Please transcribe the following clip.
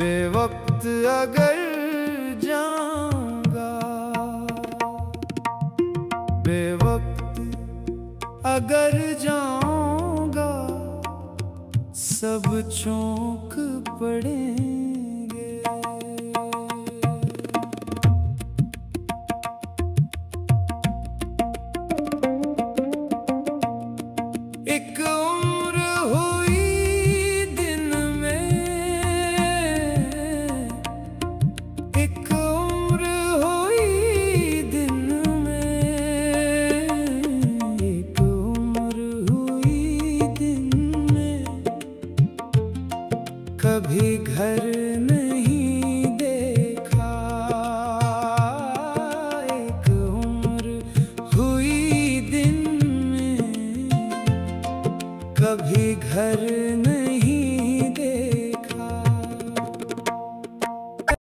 बेवक्त अगर जाऊंगा, बेवक्त अगर जाऊंगा, सब चौंक पड़ेंगे। एक उम्र हुई दिन में, एक उम्र हुई दिन में, एक उम्र हुई दिन में, कभी घर नहीं देखा। एक उम्र हुई दिन में, कभी घर